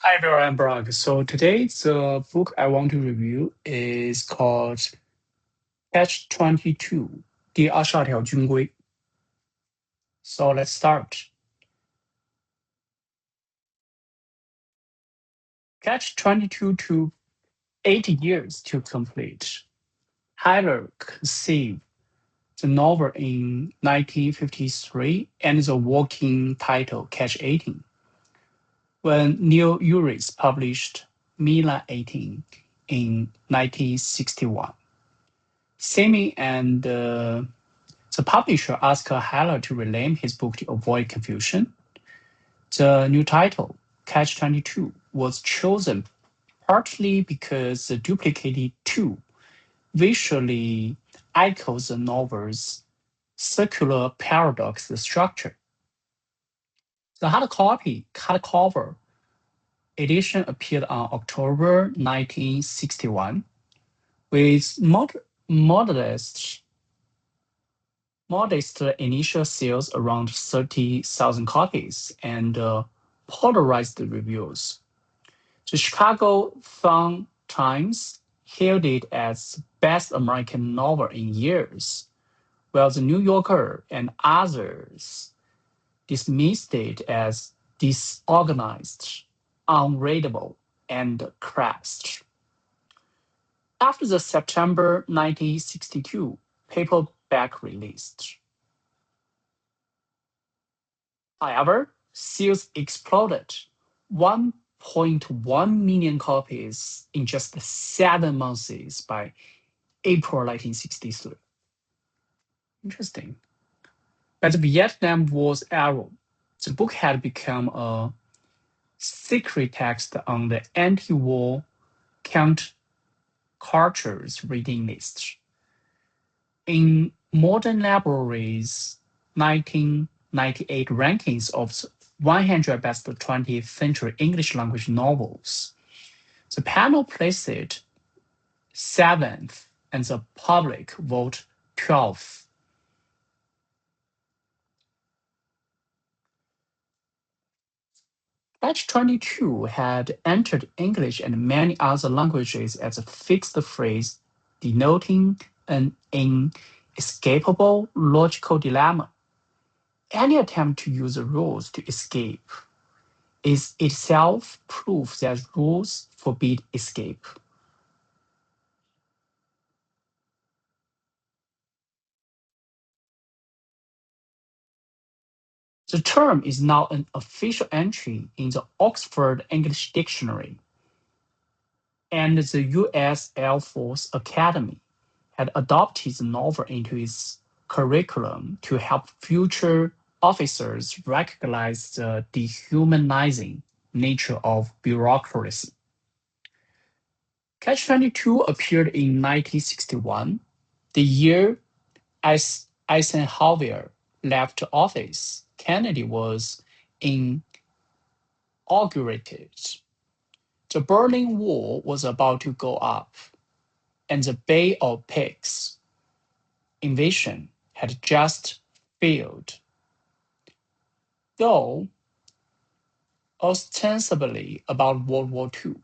Hi, everyone. I'm Parag. So today, the book I want to review is called Catch-22, 第二十二条军规. So let's start. Catch-22 took 80 years to complete. Heiler conceived the novel in 1953 and the working title Catch-18. When Neil Uris published Mila 18 in 1961. Semi and the publisher asked Heiler to rename his book to avoid confusion. The new title, Catch-22, was chosen partly because the duplicated 2 visually echoes the novel's circular paradox structure. The hardcover edition appeared on October 1961 with modest initial sales around 30,000 copies and polarized reviews. The Chicago Sun-Times hailed it as best American novel in years, while the New Yorker and others dismissed it as disorganized, unreadable, and crass. After the September 1962 paperback release, however, sales exploded, 1.1 million copies in just 7 months by April 1963. Interesting. By the Vietnam War's era, the book had become a secret text on the anti-war counterculture's reading list. In Modern Libraries' 1998 rankings of 100 best 20th century English language novels, the panel placed it 7th and the public vote 12th. Catch-22 had entered English and many other languages as a fixed phrase denoting an inescapable logical dilemma. Any attempt to use rules to escape is itself proof that rules forbid escape. The term is now an official entry in the Oxford English Dictionary, and the U.S. Air Force Academy had adopted the novel into its curriculum to help future officers recognize the dehumanizing nature of bureaucracy. Catch-22 appeared in 1961, the year Eisenhower left office. Kennedy was inaugurated. The Berlin Wall was about to go up, and the Bay of Pigs invasion had just failed. Though ostensibly about World War II,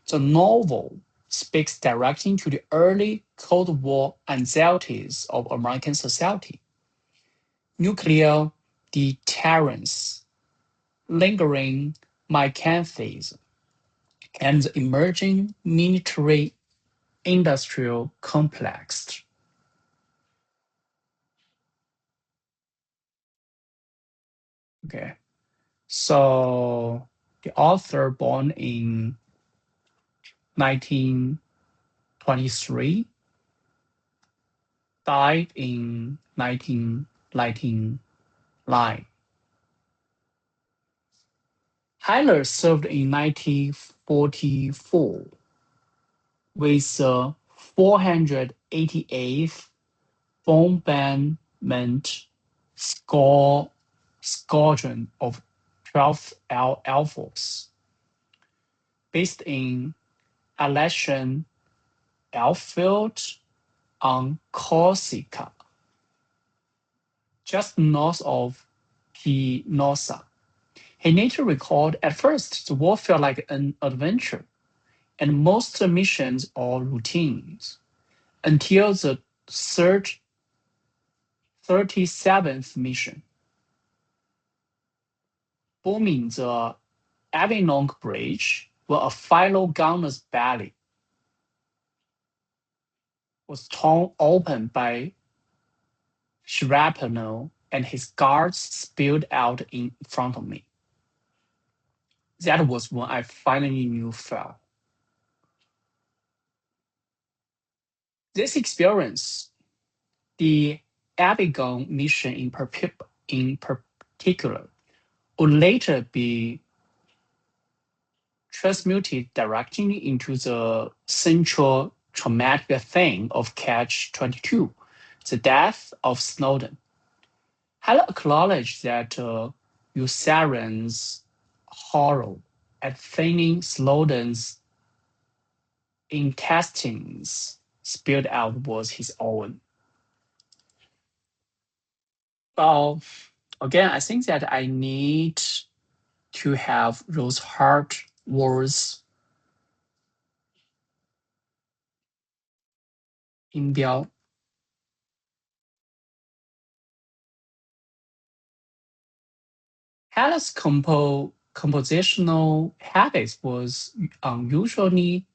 the novel speaks directly to the early Cold War anxieties of American society. Nuclear deterrence, lingering mercantilism, and the emerging military-industrial complex. Okay, so the author, born in 1923, died in 1999. Heiler served in 1944 with the 488th Bombardment Squadron of 12th Air Force, based in Aleutian Airfield on Corsica, just north of Pinosa. He later recalled, "At first, the war felt like an adventure, and most missions are routines, until the 37th mission, bombing the Avignon Bridge, where a fellow gunner's belly was torn open by shrapnel and his guards spilled out in front of me. That was when I finally knew fell." This experience, the Avignon mission in particular, would later be transmuted directly into the central traumatic theme of Catch-22, the death of Snowden. Heller acknowledged that Usaren's horror at thinning Snowden's intestines spilled out was his own. Well, again, I think that I need to have those hard words in Biao. Heller's compositional habits was unusually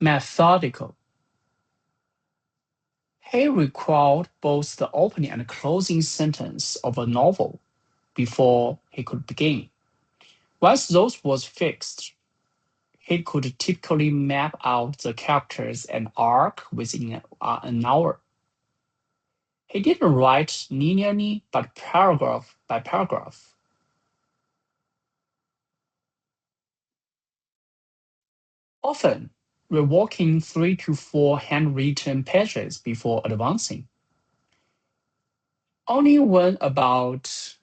methodical. He recalled both the opening and closing sentence of a novel before he could begin. Once those was fixed, he could typically map out the characters and arc within an hour. He didn't write linearly, but paragraph by paragraph. Often, reworking 3 to 4 handwritten pages before advancing. Only when about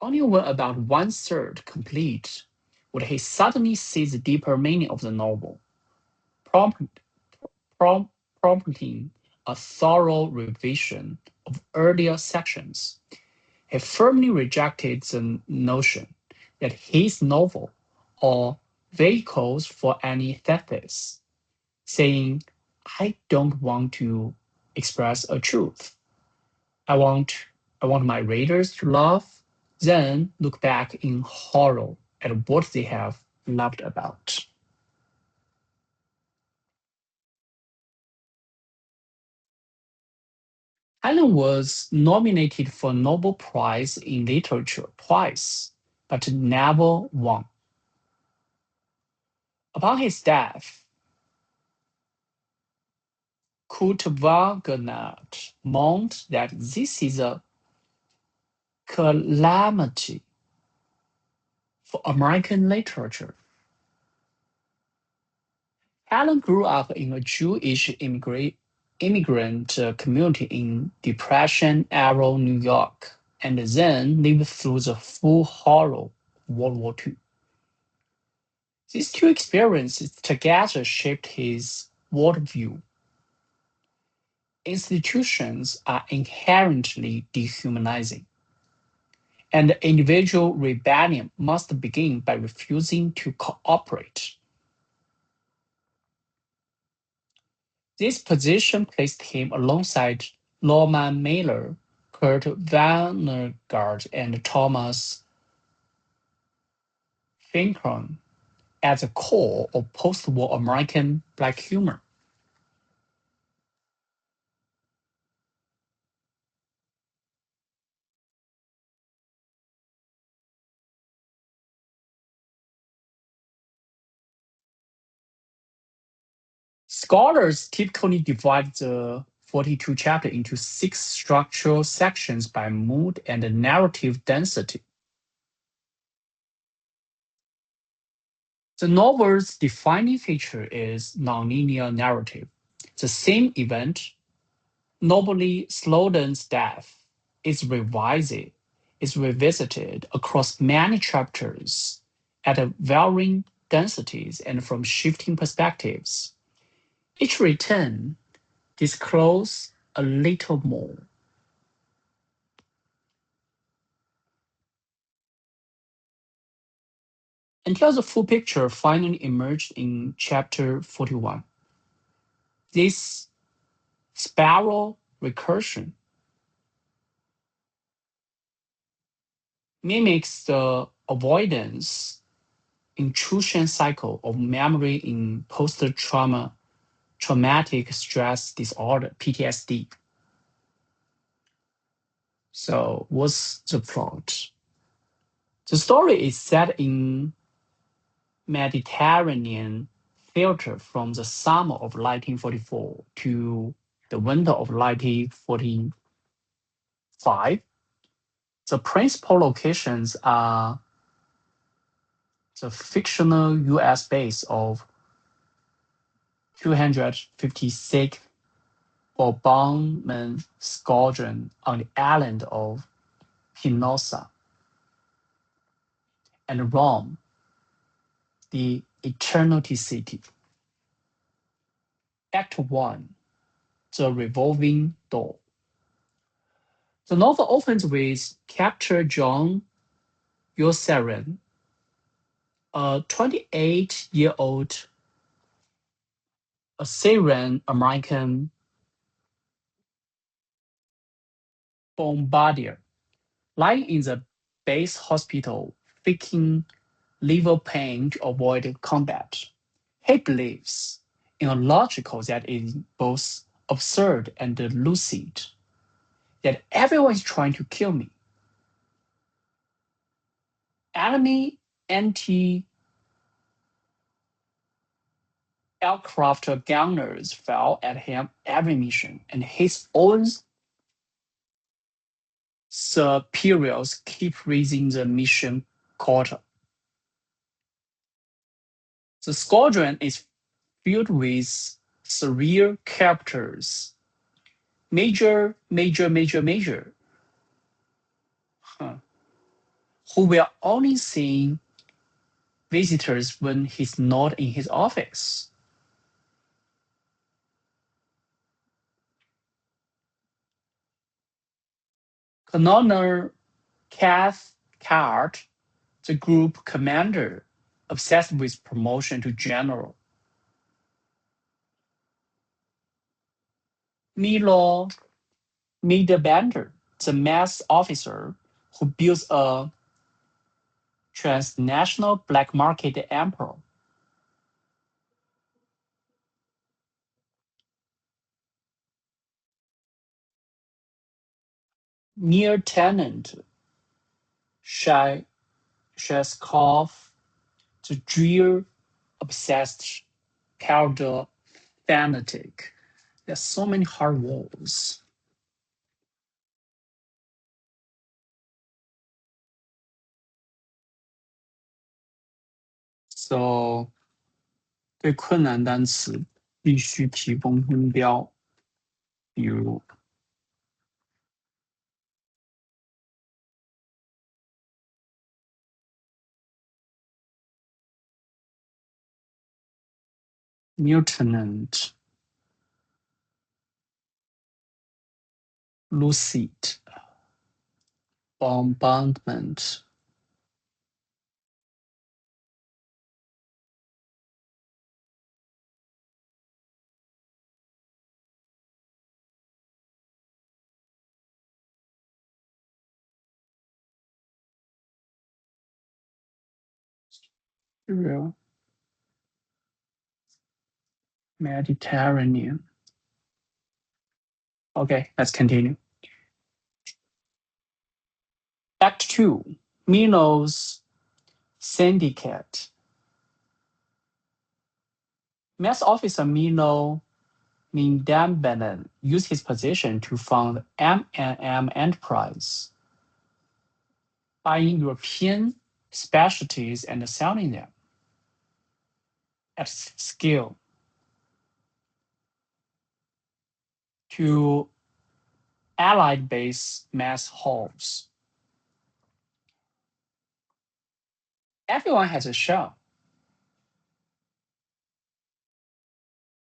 1/3 complete would he suddenly see the deeper meaning of the novel, prompting a thorough revision of earlier sections. He firmly rejected the notion that his novel or vehicles for any thesis, saying, "I don't want to express a truth. I want my readers to laugh, then look back in horror at what they have loved about." Allen was nominated for Nobel Prize in Literature twice, but never won. Upon his death, Kurt Vonnegut mourned that this is a calamity for American literature. Allen grew up in a Jewish immigrant community in Depression-era New York, and then lived through the full horror of World War II. These two experiences together shaped his worldview. Institutions are inherently dehumanizing, and individual rebellion must begin by refusing to cooperate. This position placed him alongside Norman Mailer, Kurt Vonnegut, and Thomas Finkelstein at the core of post-war American Black humor. Scholars typically divide the 42 chapters into 6 structural sections by mood and narrative density. The novel's defining feature is nonlinear narrative. The same event, notably Snowden's death, is revisited across many chapters at varying densities and from shifting perspectives. Each return discloses a little more. until the full picture finally emerged in chapter 41. This spiral recursion mimics the avoidance intrusion cycle of memory in traumatic stress disorder, PTSD. So what's the plot? The story is set in Mediterranean theater from the summer of 1944 to the winter of 1945. The principal locations are the fictional US base of 256th Bombardment Squadron on the island of Pinosa, and Rome, the Eternity City. Act 1, The Revolving Door. The novel opens with Captain John Yossarian, a 28-year-old Assyrian-American bombardier, lying in the base hospital faking liver pain to avoid combat. He believes in a logical that is both absurd and lucid, that everyone is trying to kill me. Enemy anti-aircraft gunners fell at him every mission, and his own superiors keep raising the mission quota. The squadron is filled with surreal characters. Major, huh, who will only see visitors when he's not in his office. Colonel Cathcart, the group commander, obsessed with promotion to general. Mila Midbender, the mass officer who builds a transnational black market empire. Lieutenant Sheskov, the drill-obsessed powder fanatic. There's so many hard words. So 对困难单词必须提供音标，比如 lieutenant, lucid, bombardment. Real Mediterranean. Okay, let's continue. Act 2, Milo's Syndicate. Mass Officer Milo Mindambanen used his position to fund M&M Enterprise, buying European specialties and selling them at scale to Allied base mess halls. Everyone has a shell.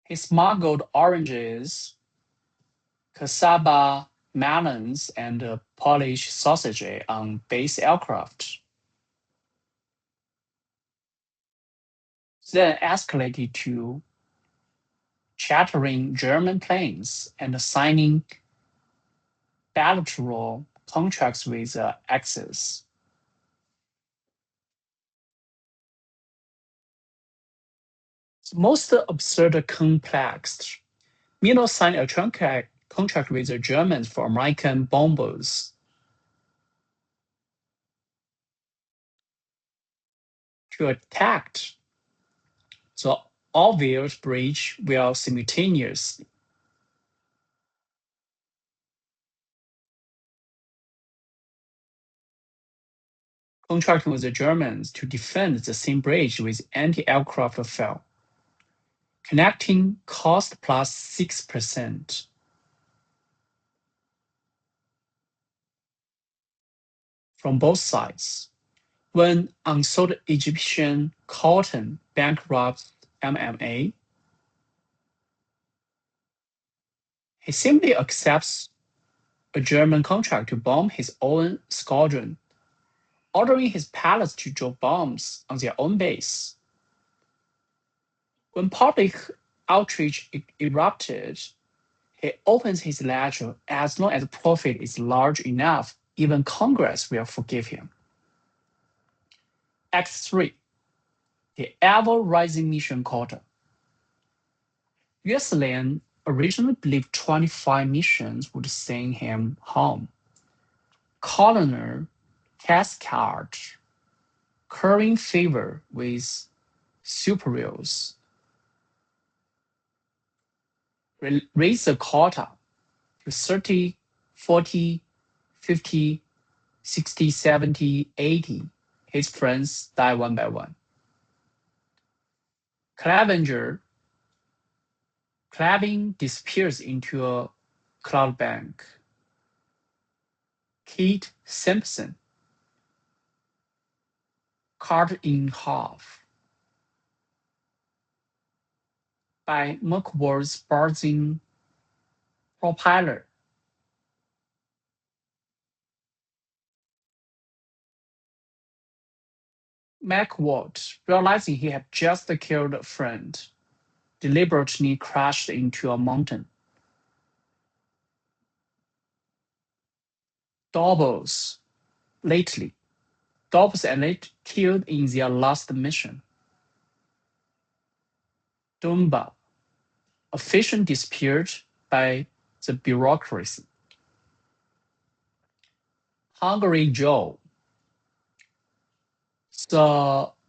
He smuggled oranges, cassava melons, and Polish sausage on base aircraft. then escalated to chartering German planes and signing bilateral contracts with Axis. The most absurd complex, Mila signed a contract with the Germans for American bombers to attack the Avignon bridge while simultaneously contracting with the Germans to defend the same bridge with anti-aircraft fire, connecting cost plus 6%. From both sides. When unsold Egyptian cotton bankrupts MMA, he simply accepts a German contract to bomb his own squadron, ordering his pilots to drop bombs on their own base. When public outrage erupted, he opens his ledger: as long as the profit is large enough, even Congress will forgive him. Act 3. The ever-rising mission quota. Yueslian originally believed 25 missions would send him home. Colonel Cathcart, currying favor with superiors, raised the quota to 30, 40, 50, 60, 70, 80. His friends die one by one. Clabbing disappears into a cloud bank. Kate Simpson, cut in half by Merkwart's buzzing propeller. Merkwart, realizing he had just killed a friend, deliberately crashed into a mountain. Doubles and late killed in their last mission. Dumba, a fission disappeared by the bureaucracy. Hungry Joe,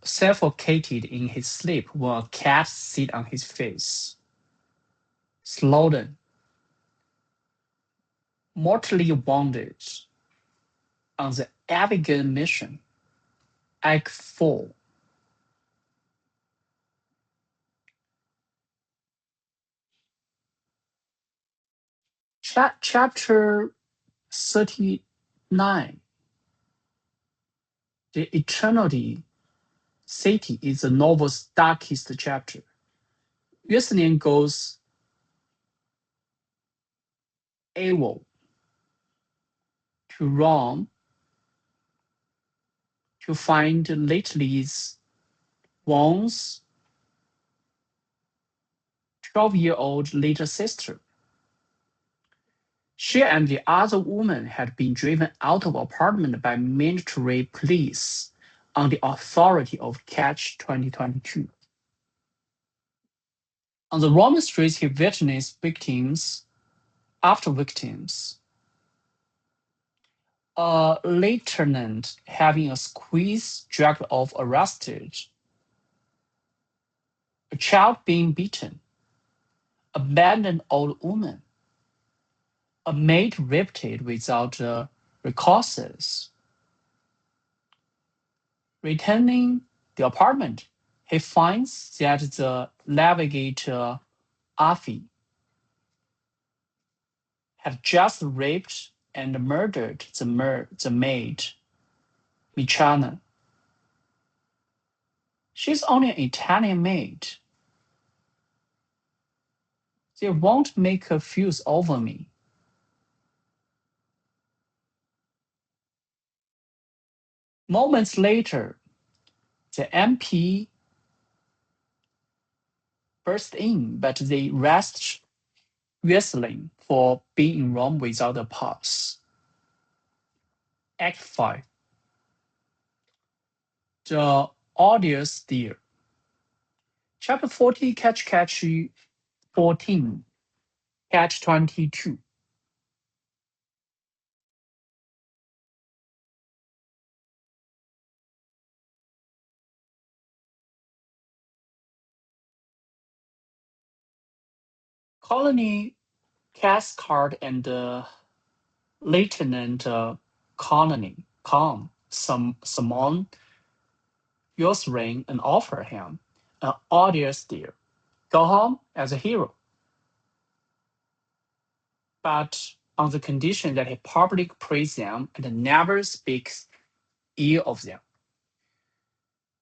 suffocated in his sleep when a cat sit on his face. Snowden, mortally wounded on the Avignon mission. Act 4. Chapter 39. The Eternity City is the novel's darkest chapter. Yueslian goes AWOL to Rome to find Lately's Wong's 12-year-old little sister. She and the other woman had been driven out of apartment by military police on the authority of Catch-22. On the Roman streets, he witnessed victims after victims. A lieutenant having a squeeze dragged off arrested, a child being beaten, abandoned old woman, a maid raped without recourses. Returning the apartment, he finds that the navigator Afi had just raped and murdered the maid, Michana. She's only an Italian maid. They won't make a fuss over me. Moments later, the MP burst in, but they rest wrestling for being in Rome without a pass. Act 5. The Audience Deer. Chapter 40, Catch-14, Catch-22. Colonel Cathcart and Lieutenant summon Uris and offer him an audience deal. Go home as a hero, but on the condition that he publicly praises them and never speaks ill of them.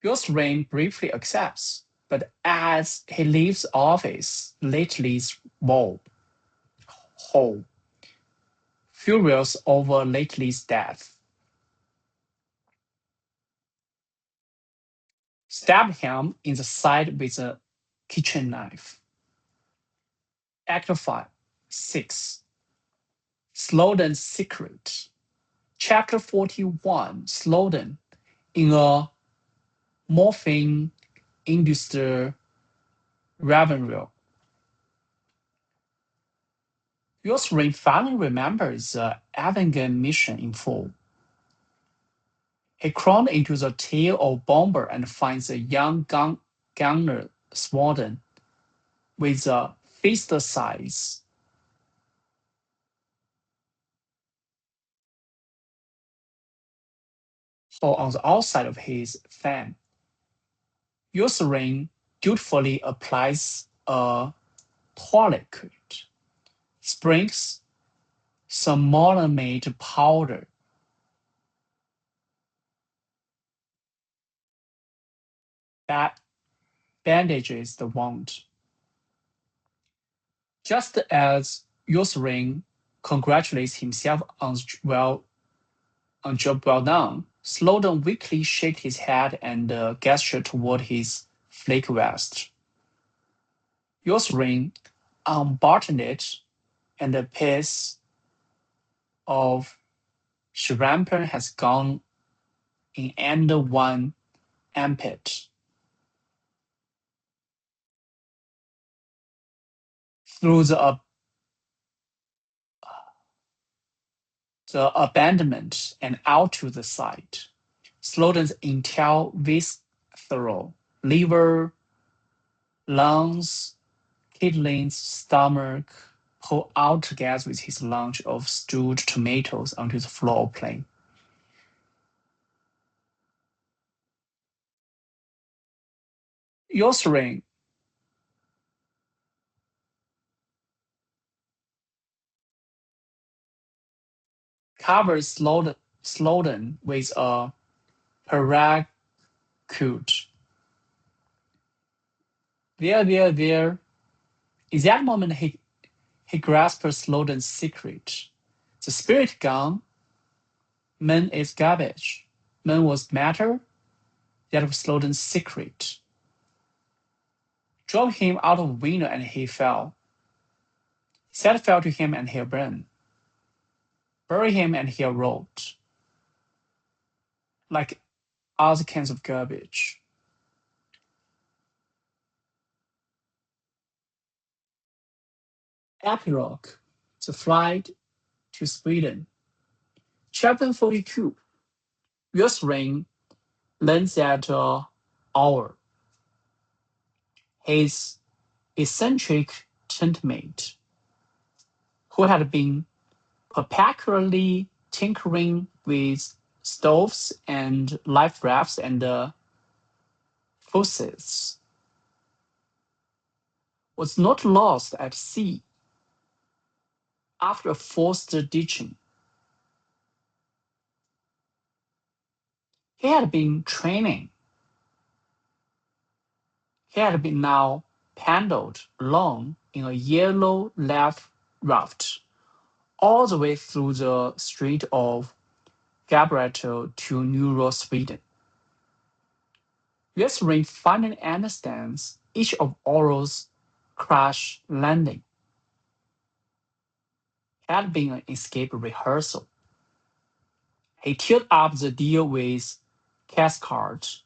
Uris briefly accepts, but as he leaves office, Lately's whole, furious over Lately's death, stabbed him in the side with a kitchen knife. Act 5, 6. Snowden's Secret. Chapter 41, Snowden in a morphine-induced revenue. Uris finally remembers the Avignon mission in full. He crawled into the tail of bomber and finds a young gunner Snowden with a fist size hole on the outside of his fan. Uris dutifully applies a tourniquet, sprinkles some monoamide powder, bandages the wound. Just as Uris congratulates himself on job well done, Snowden weakly shakes his head and gestures toward his flake vest. Uris unbuttoned it, and a piece of shrimp has gone in under one armpit. Through the abandonment and out to the side, Snowden's entire visceral, liver, lungs, kidneys, stomach, pull out together with his lunch of stewed tomatoes onto the floor of plane. Uris covers Snowden with a parachute. There. In that moment, he grasped Snowden's secret. The spirit gone. Man is garbage. Man was matter. That was Snowden's secret. Drove him out of window and he fell. Set fell to him and he'll burn. Bury him and he'll rot. Like other kinds of garbage. Epilogue. The flight to Sweden. Chapter 42. Uris learns that hour. His eccentric tenantmate, who had been perpetually tinkering with stoves and life rafts and faucets, was not lost at sea after a forced ditching. He had been training. He had been now paddled along in a yellow life raft all the way through the Strait of Gibraltar to New Sweden. Uris finally understands each of Oral's crash landing had been an escape rehearsal. He teared up the deal with Cathcart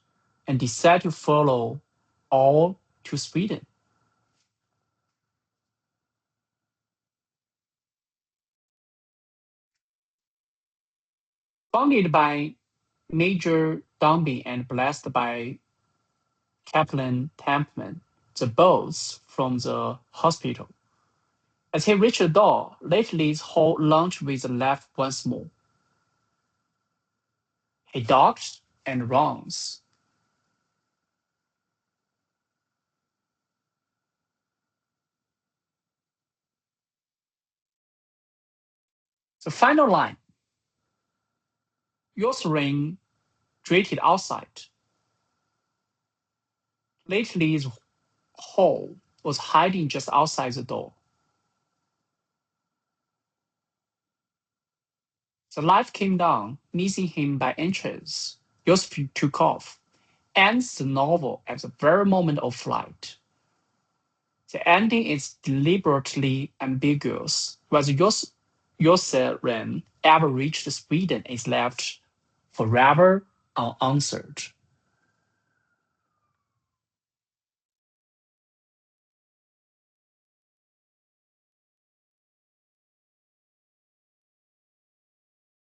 and decided to follow all to Sweden. Founded by Major Dombey and blessed by Captain Tampman, the boats from the hospital. As he reached the door, Lately's whole launched with the left once more. He ducks and runs. The final line, Yossering drifted outside. Lately's hole was hiding just outside the door. The light came down, missing him by inches. Yosef took off, ends the novel at the very moment of flight. The ending is deliberately ambiguous. Whether Yosseren ever reached Sweden is left forever unanswered.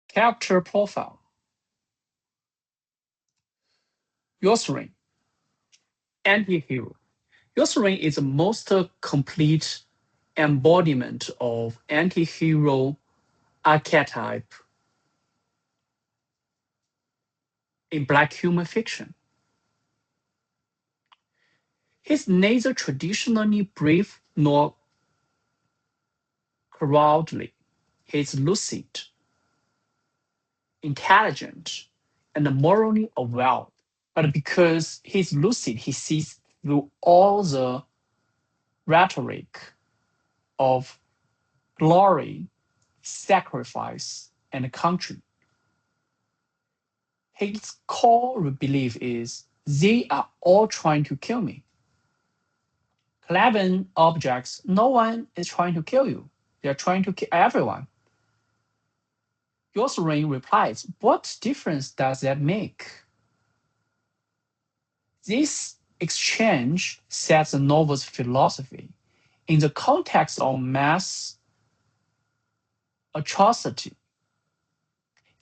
Character profile. Yosseren, anti-hero. Yosseren is the most complete embodiment of anti-hero archetype in Black human fiction. He's neither traditionally brave nor cowardly. He's lucid, intelligent, and morally aware. But because he's lucid, he sees through all the rhetoric of glory, sacrifice, and country. His core belief is they are all trying to kill me. Cleven objects, no one is trying to kill you. They're trying to kill everyone. Yossering replies, what difference does that make? This exchange sets the novel's philosophy. In the context of mass atrocity,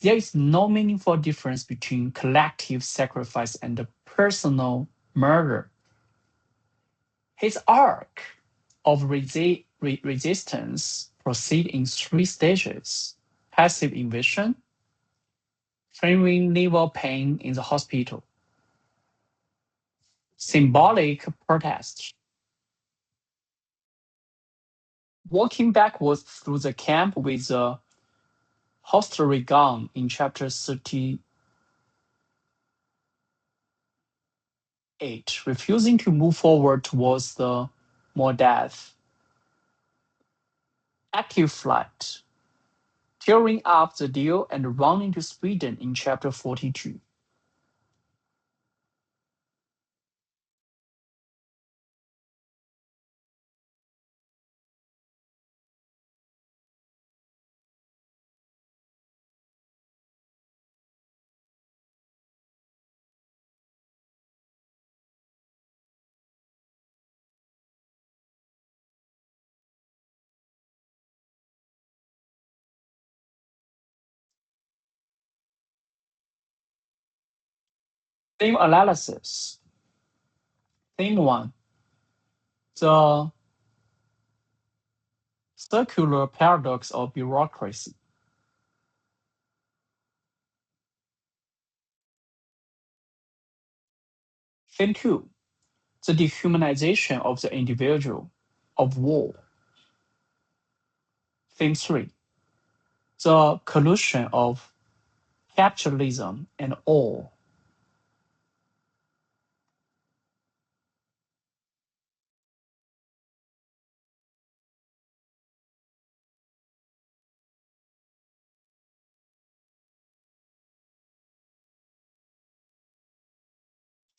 there is no meaningful difference between collective sacrifice and personal murder. His arc of resistance proceeds in three stages: passive invasion, framing naval pain in the hospital, symbolic protest, walking backwards through the camp with a hostelry gun in chapter 38, refusing to move forward towards the more death, active flight, tearing up the deal and running to Sweden in chapter 42. Theme analysis. Theme 1. The circular paradox of bureaucracy. Theme 2. The dehumanization of the individual, of war. Theme 3. The collusion of capitalism and all.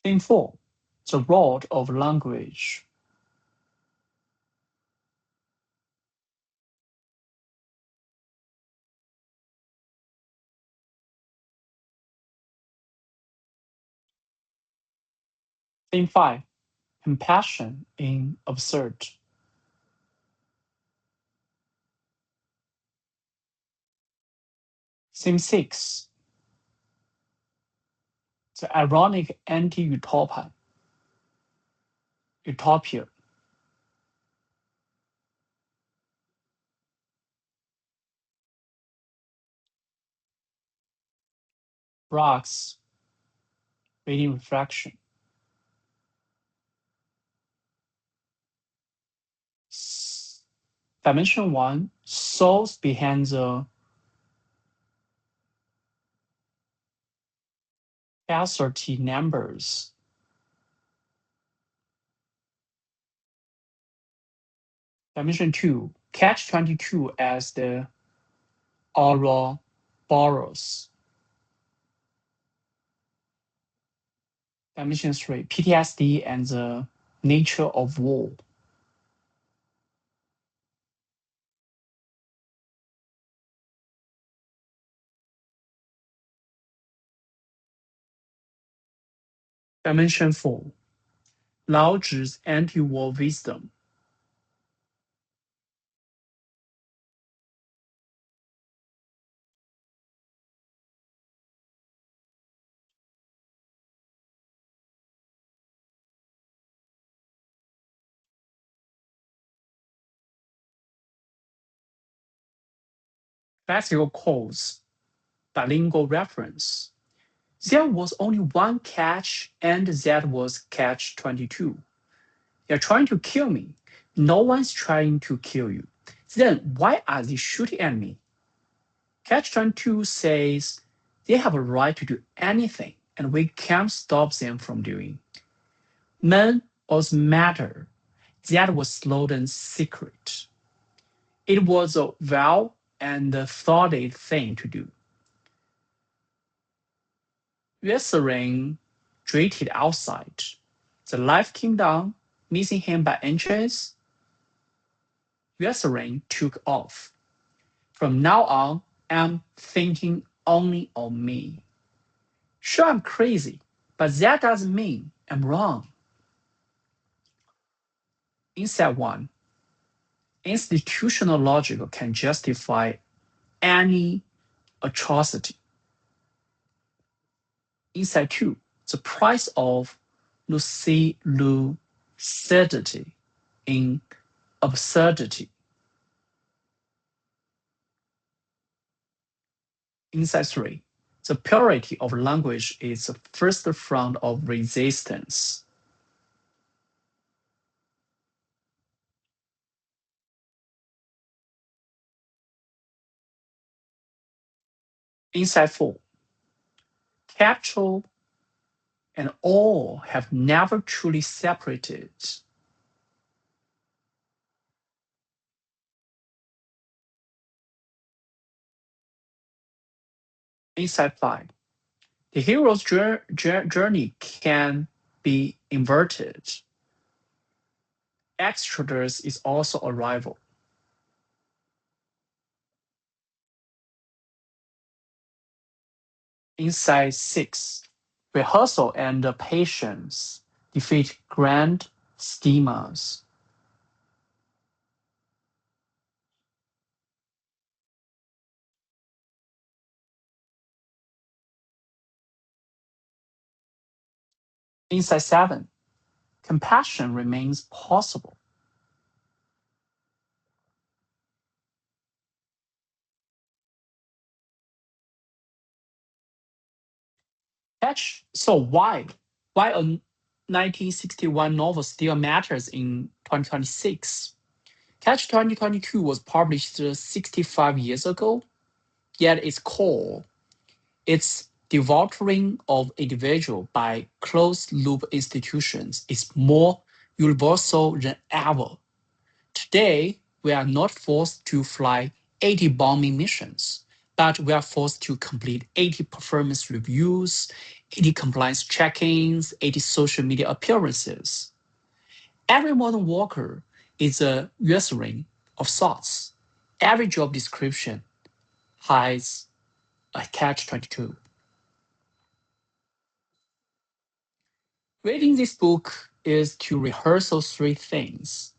Theme 4. The role of language. Theme 5. Compassion in absurd. Theme 6. The ironic anti-utopia. Utopia. Brock's reading reflection. Dimension 1. Souls behind the scarcity numbers. Dimension 2. Catch-22 as the Ouroboros. Dimension 3. PTSD and the nature of war. Dimension 4. Lao Tzu's anti-war wisdom. Classical quotes, bilingual reference. There was only one catch, and that was Catch-22. They're trying to kill me. No one's trying to kill you. Then why are they shooting at me? Catch-22 says they have a right to do anything, and we can't stop them from doing. Men also matter. That was Snowden's secret. It was a well and thought-out thing to do. Uris waited outside. The light came down, missing him by inches. Uris took off. From now on, I'm thinking only of me. Sure, I'm crazy, but that doesn't mean I'm wrong. Insight 1. Institutional logic can justify any atrocity. Insight 2. The price of lucidity in absurdity. Insight 3. The purity of language is the first front of resistance. Insight 4. Capital and all have never truly separated. Insight 5. The hero's journey can be inverted. Exodus is also a rival. Insight 6. Rehearsal and patience defeat grand schemas. Insight 7. Compassion remains possible. So why a 1961 novel still matters in 2026? Catch-22 was published 65 years ago, yet its core, its devouring of individual by closed-loop institutions, is more universal than ever. Today, we are not forced to fly 80 bombing missions, but we are forced to complete 80 performance reviews, 80 compliance check-ins, 80 social media appearances. Every modern worker is a usury of sorts. Every job description has a catch-22. Reading this book is to rehearse those three things.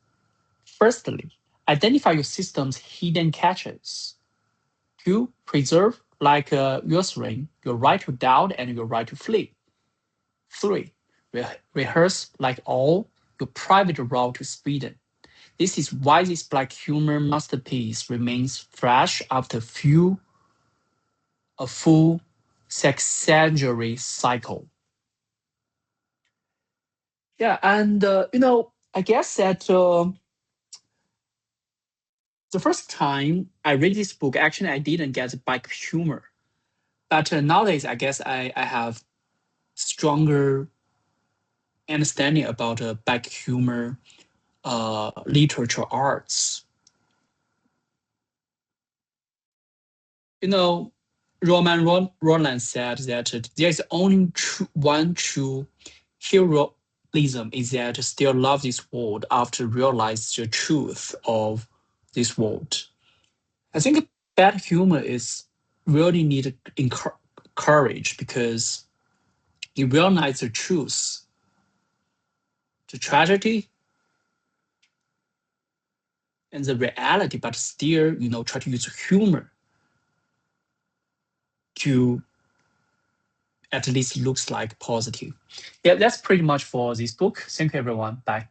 Firstly, identify your system's hidden catches. Two, preserve, like Uris, your right to doubt and your right to flee. Three, rehearse, like all, your private route to Sweden. This is why this black humor masterpiece remains fresh after a full sexagenary cycle. Yeah, and I guess that the first time I read this book, actually, I didn't get black humor. But nowadays, I guess I have stronger understanding about black humor literature arts. Roman Roland said that there is only one true heroism is that still love this world after realize the truth of this world. I think bad humor is really need courage because you realize the truth, the tragedy, and the reality, but still, try to use humor to at least looks like positive. Yeah, that's pretty much for this book. Thank you, everyone. Bye.